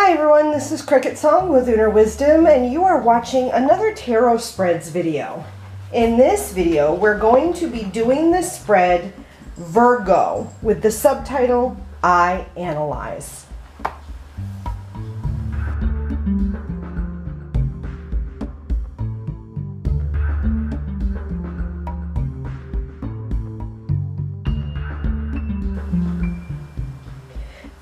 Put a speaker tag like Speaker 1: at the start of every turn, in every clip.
Speaker 1: Hi everyone, this is CricketSong with Lunar Wisdom, and you are watching another tarot spreads video. In this video, we're going to be doing the spread Virgo with the subtitle, I Analyze.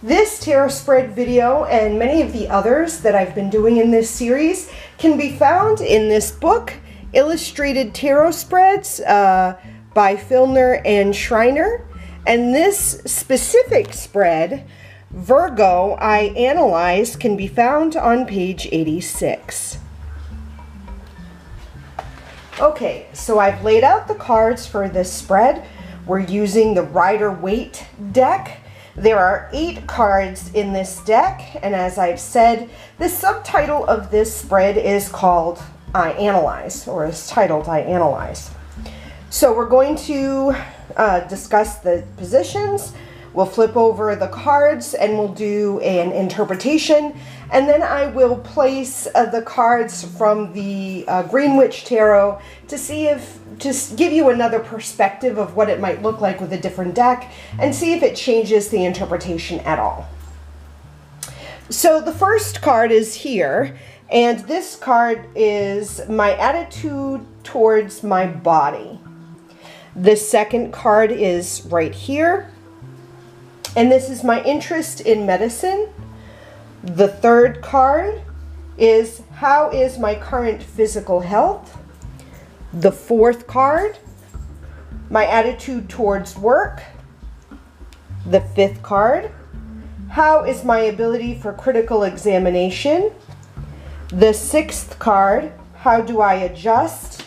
Speaker 1: This tarot spread video and many of the others that I've been doing in this series can be found in this book, Illustrated Tarot Spreads by Filner and Schreiner. And this specific spread, Virgo, I Analyze, can be found on page 86. Okay, so I've laid out the cards for this spread. We're using the Rider-Waite deck. There are 8 cards in this deck, and as I've said, the subtitle of this spread is called I Analyze, or is titled I Analyze. So we're going to discuss the positions, we'll flip over the cards, and we'll do an interpretation, and then I will place the cards from the Green Witch Tarot to give you another perspective of what it might look like with a different deck and see if it changes the interpretation at all. So the first card is here, and this card is my attitude towards my body. The second card is right here, and this is my interest in medicine. The third card is how is my current physical health. The fourth card, my attitude towards work. The fifth card, how is my ability for critical examination. The sixth card, how do I adjust.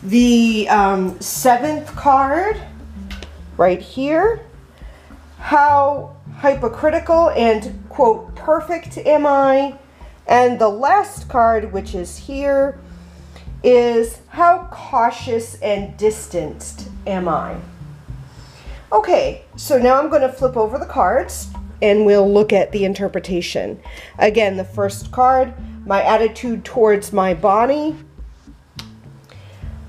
Speaker 1: The seventh card, right here, how hypocritical and, quote, perfect am I. And the last card, which is here, is how cautious and distanced am I? Okay, so now I'm going to flip over the cards and we'll look at the interpretation. Again, the first card, my attitude towards my body,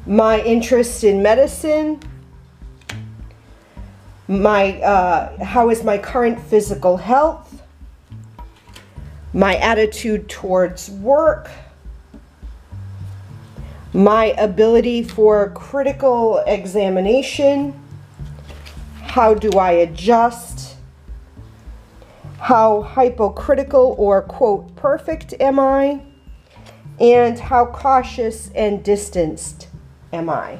Speaker 1: my interest in medicine, how is my current physical health, my attitude towards work, my ability for critical examination, how do I adjust, how hypocritical or, quote, perfect am I, and how cautious and distanced am I.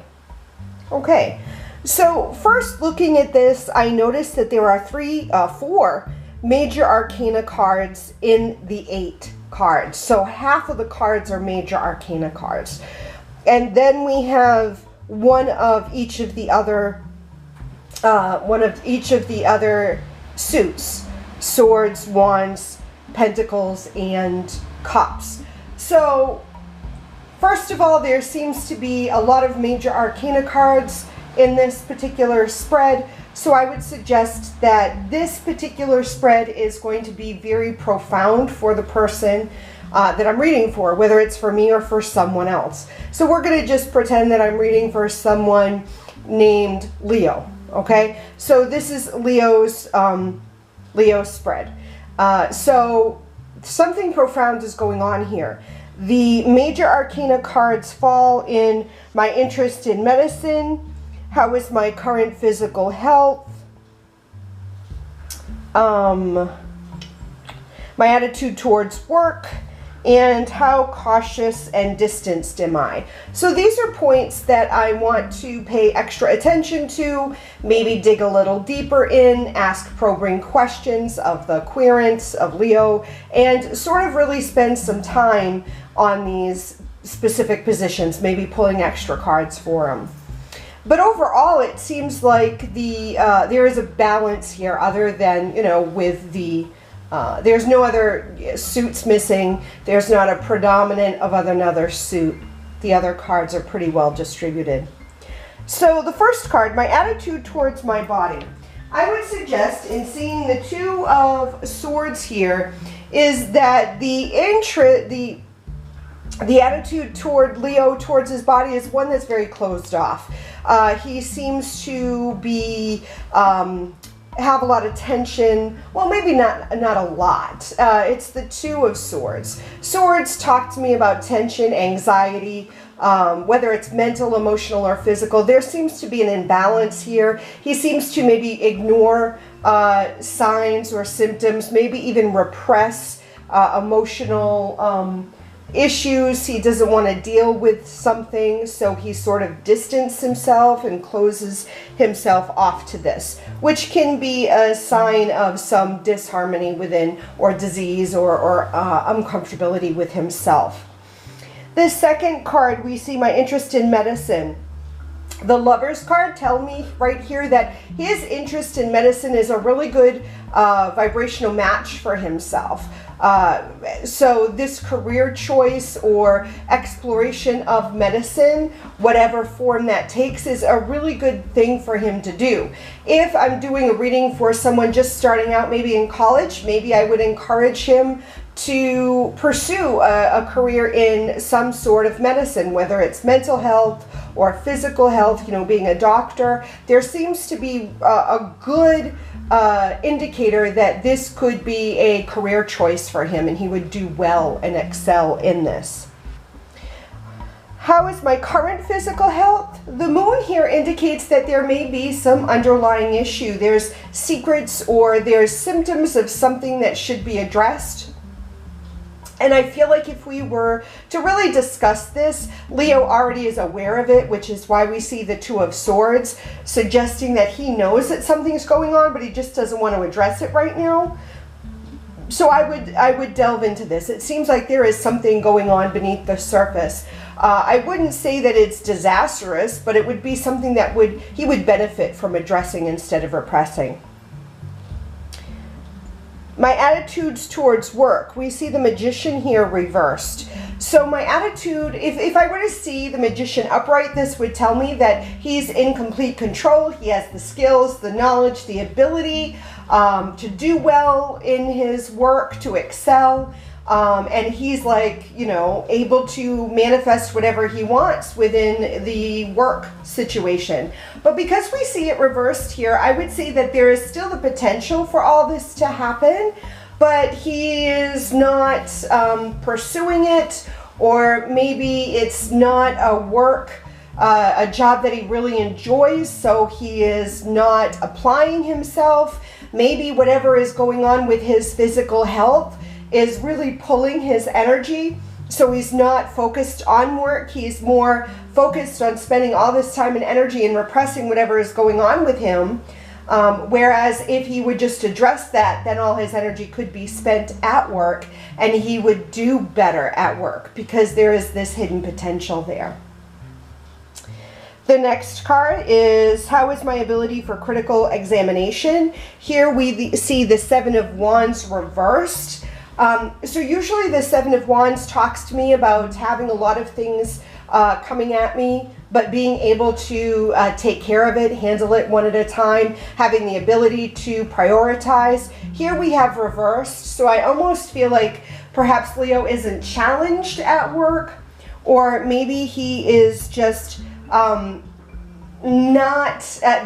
Speaker 1: Okay, so first looking at this, I noticed that there are 4 major arcana cards in the 8 cards. So half of the cards are major arcana cards. And then we have one of each of the other suits: swords, wands, pentacles, and cups. So first of all, there seems to be a lot of major arcana cards in this particular spread. So I would suggest that this particular spread is going to be very profound for the person that I'm reading for, whether it's for me or for someone else. So we're going to just pretend that I'm reading for someone named Leo. Okay, so this is Leo's spread. So something profound is going on here. The major arcana cards fall in my interest in medicine, how is my current physical health, my attitude towards work, and how cautious and distanced am I. So these are points that I want to pay extra attention to, maybe dig a little deeper in, ask probing questions of the querents of Leo, and sort of really spend some time on these specific positions, maybe pulling extra cards for them. But overall, it seems like there is a balance here, other than, with the, there's no other suits missing. There's not a predominant of another suit. The other cards are pretty well distributed. So the first card, my attitude towards my body. I would suggest in seeing the Two of Swords here is that the attitude toward Leo, towards his body, is one that's very closed off. He seems to be have a lot of tension. Well, maybe not a lot. It's the Two of Swords. Swords talk to me about tension, anxiety, whether it's mental, emotional, or physical. There seems to be an imbalance here. He seems to maybe ignore signs or symptoms, maybe even repress emotional issues. He doesn't want to deal with something, so he sort of distances himself and closes himself off to this, which can be a sign of some disharmony within, or disease, or uncomfortability with himself. The second card, we see my interest in medicine. The Lovers card tell me right here that his interest in medicine is a really good vibrational match for himself. So this career choice or exploration of medicine, whatever form that takes, is a really good thing for him to do. If I'm doing a reading for someone just starting out, maybe in college, maybe I would encourage him to pursue a career in some sort of medicine, whether it's mental health or physical health, being a doctor. There seems to be a good indicator that this could be a career choice for him, and he would do well and excel in this. How is my current physical health? The moon here indicates that there may be some underlying issue. There's secrets or there's symptoms of something that should be addressed. And I feel like if we were to really discuss this, Leo already is aware of it, which is why we see the Two of Swords, suggesting that he knows that something's going on, but he just doesn't want to address it right now. So I would delve into this. It seems like there is something going on beneath the surface. I wouldn't say that it's disastrous, but it would be something that he would benefit from addressing instead of repressing. My attitudes towards work. We see the Magician here reversed. So my attitude, if I were to see the Magician upright, this would tell me that he's in complete control. He has the skills, the knowledge, the ability to do well in his work, to excel. And he's able to manifest whatever he wants within the work situation. But because we see it reversed here, I would say that there is still the potential for all this to happen, but he is not pursuing it, or maybe it's not a job that he really enjoys, so he is not applying himself. Maybe whatever is going on with his physical health is really pulling his energy, so he's not focused on work. He's more focused on spending all this time and energy and repressing whatever is going on with him. Whereas if he would just address that, then all his energy could be spent at work, and he would do better at work because there is this hidden potential there. The next card is, how is my ability for critical examination? Here we see the Seven of Wands reversed. So usually the Seven of Wands talks to me about having a lot of things coming at me, but being able to take care of it, handle it one at a time, having the ability to prioritize. Here we have reversed, so I almost feel like perhaps Leo isn't challenged at work, or maybe he is just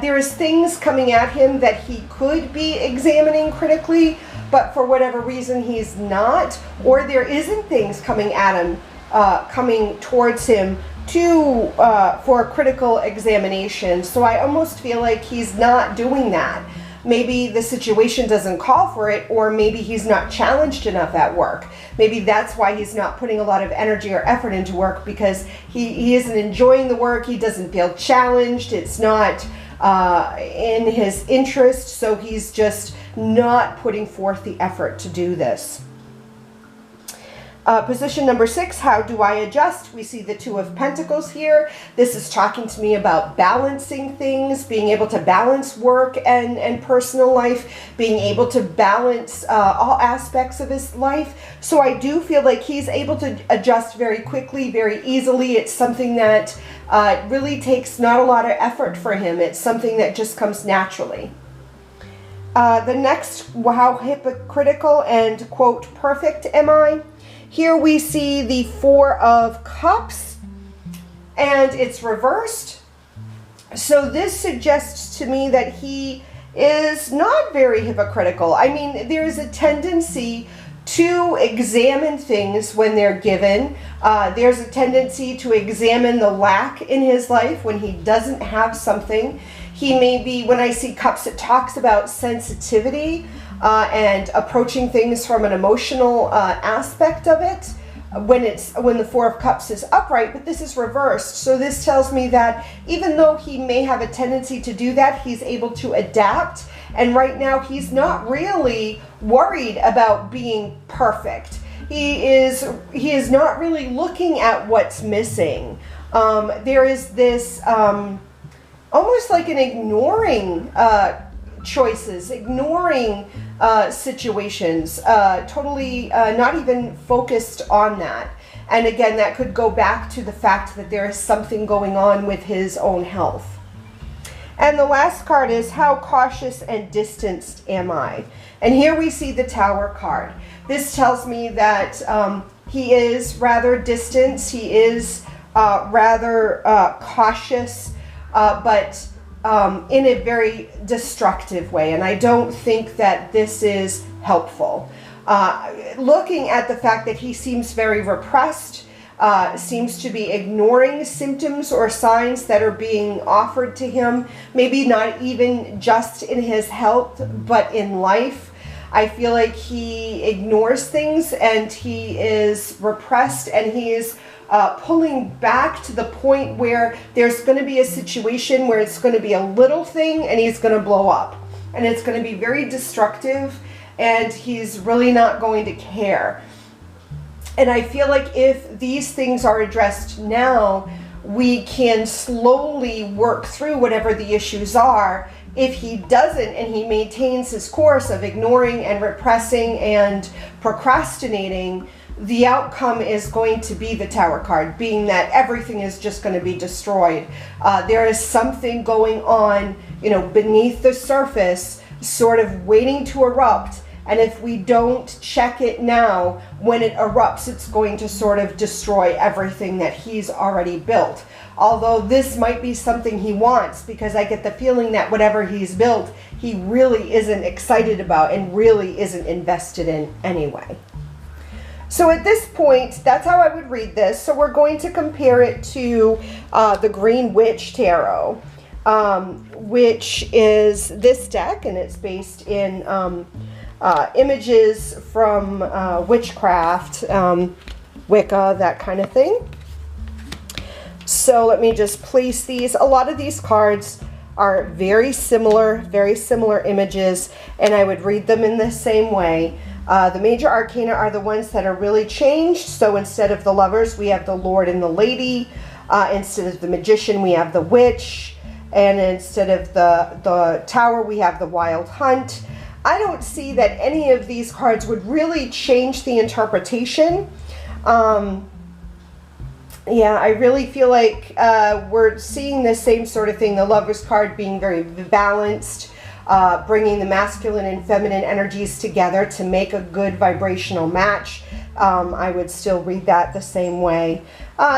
Speaker 1: there's things coming at him that he could be examining critically, but for whatever reason he's not, or there isn't things coming at him, coming towards him for critical examination. So I almost feel like he's not doing that. Maybe the situation doesn't call for it, or maybe he's not challenged enough at work. Maybe that's why he's not putting a lot of energy or effort into work, because he isn't enjoying the work. He doesn't feel challenged. It's not in his interest, so he's just not putting forth the effort to do this. Position number 6, how do I adjust? We see the Two of Pentacles here. This is talking to me about balancing things, being able to balance work and personal life, being able to balance all aspects of his life. So I do feel like he's able to adjust very quickly, very easily. It's something that really takes not a lot of effort for him. It's something that just comes naturally. The next, how hypocritical and, quote, perfect am I? Here we see the Four of Cups, and it's reversed. So this suggests to me that he is not very hypocritical. I mean, there's a tendency to examine things when they're given. There's a tendency to examine the lack in his life when he doesn't have something. He may be, when I see cups, it talks about sensitivity and approaching things from an emotional aspect of it when the Four of Cups is upright, but this is reversed. So this tells me that even though he may have a tendency to do that, he's able to adapt. And right now he's not really worried about being perfect. He is not really looking at what's missing. There is this almost like an ignoring choices, ignoring situations, totally not even focused on that. And again, that could go back to the fact that there is something going on with his own health. And the last card is, how cautious and distanced am I? And here we see the Tower card. This tells me that he is rather distant, he is rather cautious, but in a very destructive way. And I don't think that this is helpful. Looking at the fact that he seems very repressed, seems to be ignoring symptoms or signs that are being offered to him, maybe not even just in his health, but in life. I feel like he ignores things and he is repressed, and he is pulling back to the point where there's going to be a situation where it's going to be a little thing and he's going to blow up. And it's going to be very destructive, and he's really not going to care. And I feel like if these things are addressed now, we can slowly work through whatever the issues are. If he doesn't, and he maintains his course of ignoring and repressing and procrastinating, the outcome is going to be the Tower card, being that everything is just going to be destroyed. There is something going on, you know, beneath the surface, sort of waiting to erupt. And if we don't check it now, when it erupts, it's going to sort of destroy everything that he's already built. Although this might be something he wants, because I get the feeling that whatever he's built, he really isn't excited about and really isn't invested in anyway. So at this point, that's how I would read this. So we're going to compare it to the Green Witch Tarot, which is this deck, and it's based in images from witchcraft, Wicca, that kind of thing. So let me just place these. A lot of these cards are very similar images, and I would read them in the same way. The major arcana are the ones that are really changed. So instead of the Lovers, we have the Lord and the Lady. Instead of the Magician, we have the Witch. And instead of the Tower, we have the Wild Hunt. I don't see that any of these cards would really change the interpretation. Yeah, I really feel like we're seeing the same sort of thing. The Lovers card being very balanced, bringing the masculine and feminine energies together to make a good vibrational match. I would still read that the same way.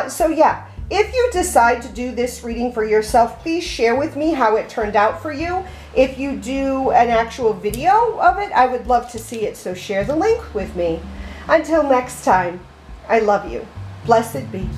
Speaker 1: So yeah, if you decide to do this reading for yourself, please share with me how it turned out for you. If you do an actual video of it, I would love to see it, so share the link with me. Until next time, I love you. Blessed be.